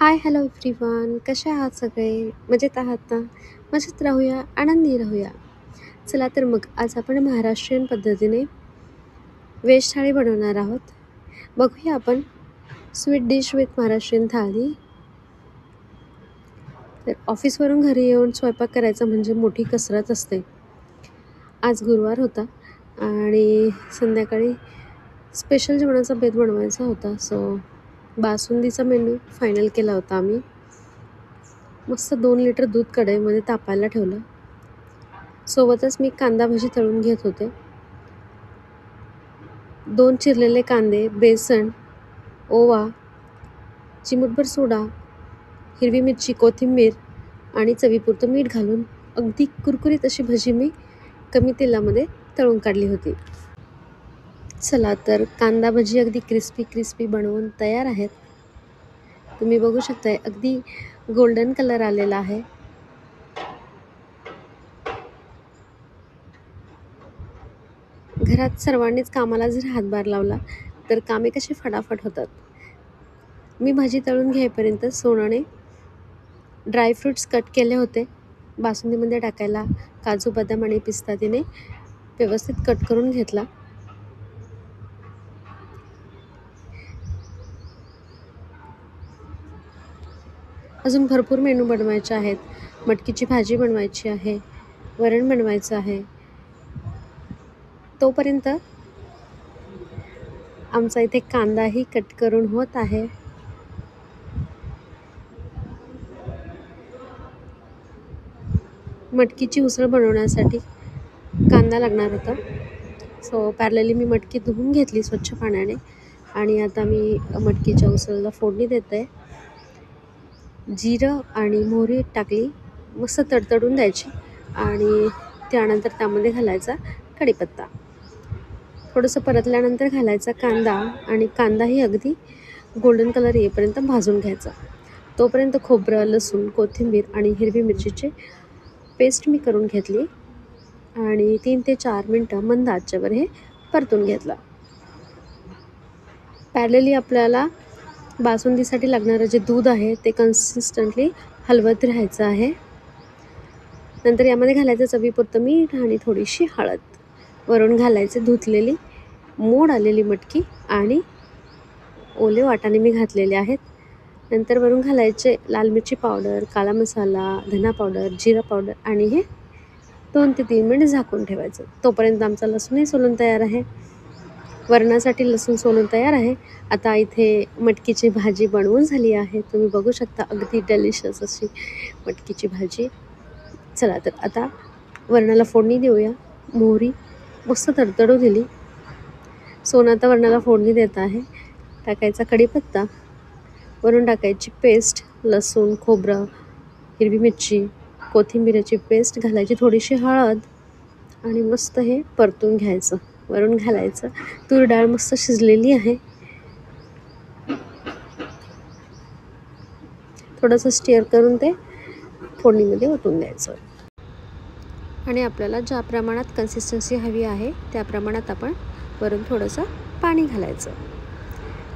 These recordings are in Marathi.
हाय, हॅलो एव्हरीवन. कसे आहात सगळे? मजेत आहात ना? मजेत राहूया, आनंदी राहूया. चला तर मग आज आपण महाराष्ट्रीयन पद्धतीने व्हेज थाळी बनवणार आहोत. बघूया आपण स्वीट डिश विथ महाराष्ट्रीयन थाळी. तर ऑफिसवरून घरी येऊन स्वयंपाक करायचा म्हणजे मोठी कसरत असते. आज गुरुवार होता आणि संध्याकाळी स्पेशल जेवणाचा बेत बनवायचा होता. सो बासुंदीचा मेनू फायनल केला होता आम्ही. मस्त 2 लिटर दूध कढईमध्ये तापायला ठेवलं. सोबतच मी कांदा भजी तळून घेत होते. 2 चिरलेले कांदे, बेसन, ओवा, चिमूटभर सोडा, हिरवी मिरची, कोथिंबीर आणि चवीपुरतं मीठ घालून अगदी कुरकुरीत अशी भजी मी कमी तेलामध्ये तळून काढली होती. चला तर कांदा भजी अगदी क्रिस्पी बनवून तयार आहेत. तुम्ही बघू शकताय अगदी गोल्डन कलर आलेला आहे. घरात सर्वांनीच कामाला जर हातभार लावला तर कामे कशी फटाफट होतात. मी भाजी तळून घेईपर्यंत सोनाने ड्रायफ्रूट्स कट केले होते बासुंदीमध्ये टाकायला. काजू, बदाम आणि पिस्ता तिने व्यवस्थित कट करून घेतला. अजून भरपूर मेनू बनवायचे आहेत. मटकीची भाजी बनवायची आहे, वरण बनवायचं आहे. तोपर्यंत आमचा इथे कांदाही कट करून होत आहे. मटकीची उसळ बनवण्यासाठी कांदा लागणार होता. सो पॅरलली मी मटकी धुवून घेतली स्वच्छ पाण्याने आणि आता मी मटकीच्या उसळला फोडणी देते. जिरं आणि मोहरी टाकली, मस्त तडतडून द्यायची आणि त्यानंतर त्यामध्ये घालायचा कढीपत्ता. थोडंसं परतल्यानंतर घालायचा कांदा आणि कांदाही अगदी गोल्डन कलर येईपर्यंत भाजून घ्यायचा. तोपर्यंत खोबरं, लसूण, कोथिंबीर आणि हिरवी मिरचीची पेस्ट मी करून घेतली आणि 3 ते 4 मिनटं मंद आचेवर हे परतून घेतलं. पॅरलली आपल्याला बासुंदीसाठी लागणारं जे दूध आहे ते कन्सिस्टंटली हलवत राहायचं आहे. नंतर यामध्ये घालायचं चवीपुरतं मीठ आणि थोडीशी हळद. वरून घालायचे धुतलेली मोड आलेली मटकी आणि ओले वाटाणे मी घातलेले आहेत. नंतर वरून घालायचे लाल मिरची पावडर, काळा मसाला, धना पावडर, जिरा पावडर आणि हे 2 ते 3 मिनिट झाकून ठेवायचं. तोपर्यंत आमचा लसूणही सोलून तयार आहे. वरणासाठी लसूण सोलून तयार आहे. आता इथे मटकीची भाजी बनवून झाली आहे. तुम्ही बघू शकता अगदी डेलिशियस अशी मटकीची भाजी. चला तर आता वरणाला फोडणी देऊया. मोहरी मस्त तडतडू दिली. सोना आता वरणाला फोडणी देत आहे. टाकायचा कढीपत्ता, वरून टाकायची पेस्ट, लसूण, खोबरं, हिरवी मिरची, कोथिंबीरची पेस्ट घालायची, थोडीशी हळद आणि मस्त हे परतून घ्यायचं. वरून घालायचं तूर डाळ मस्त शिजलेली आहे. थोडंसं स्टिअर करून ते फोडणीमध्ये ओतून द्यायचं आणि आपल्याला ज्या प्रमाणात कन्सिस्टन्सी हवी आहे त्या प्रमाणात आपण वरून थोडंसं पाणी घालायचं.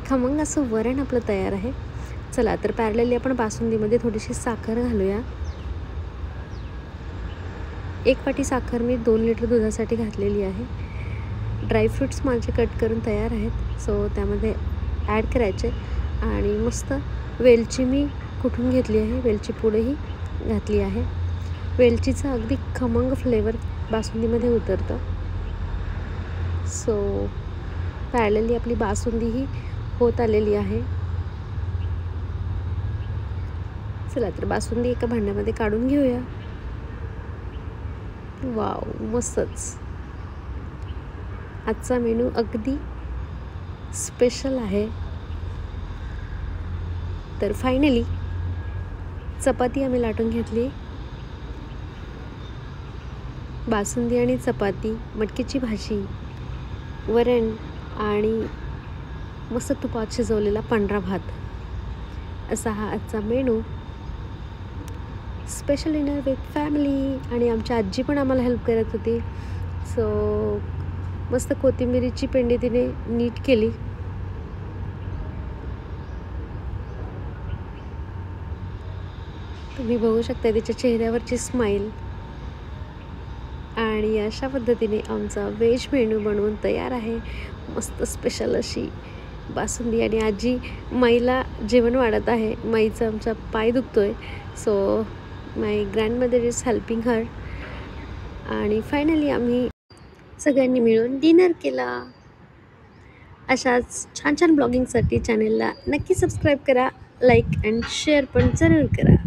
खमंग असं वरण आपलं तयार आहे. चला तर पॅरलली आपण बासुंदीमध्ये थोडीशी साखर घालूया. 1 वाटी साखर मी 2 लिटर दुधासाठी घातलेली आहे. ड्रायफ्रूट्स माझे कट करून तयार आहेत. सो त्यामध्ये ॲड करायचे आणि मस्त वेलची मी कुटून घेतली आहे. वेलची पूडही घातली आहे. वेलचीचा अगदी खमंग फ्लेवर बासुंदीमध्ये उतरतं. सो पॅरलली आपली बासुंदीही होत आलेली आहे. चला तर बासुंदी एका भांड्यामध्ये काढून घेऊया. वाव, मस्तच. आजचा मेनू अगदी स्पेशल आहे. तर फायनली चपाती आम्ही लाटून घेतली. बासुंदी आणि चपाती, मटकीची भाजी, वरण आणि मस्त तुपात शिजवलेला पांढरा भात, असा हा आजचा menu. Special dinner with family. आणि आमची आजी पण आम्हाला हेल्प करत होती. सो मस्त कोथिंबीरीची पेंडी तिने नीट केली. तुम्ही बघू शकता तिच्या चेहऱ्यावरची स्माईल. आणि अशा पद्धतीने आमचा व्हेज मेनू बनवून तयार आहे. मस्त स्पेशल अशी बासुंदी. आणि आजी माईला जेवण वाढत आहे. माईचा आमचा पाय दुखतोय, so my grandmother is helping her. आणि फायनली आम्ही सगळ्यांनी मिळून डिनर केला. अशाच छान छान ब्लॉगिंगसाठी चॅनलला नक्की सबस्क्राईब करा, लाईक अँड शेअर पण जरूर करा.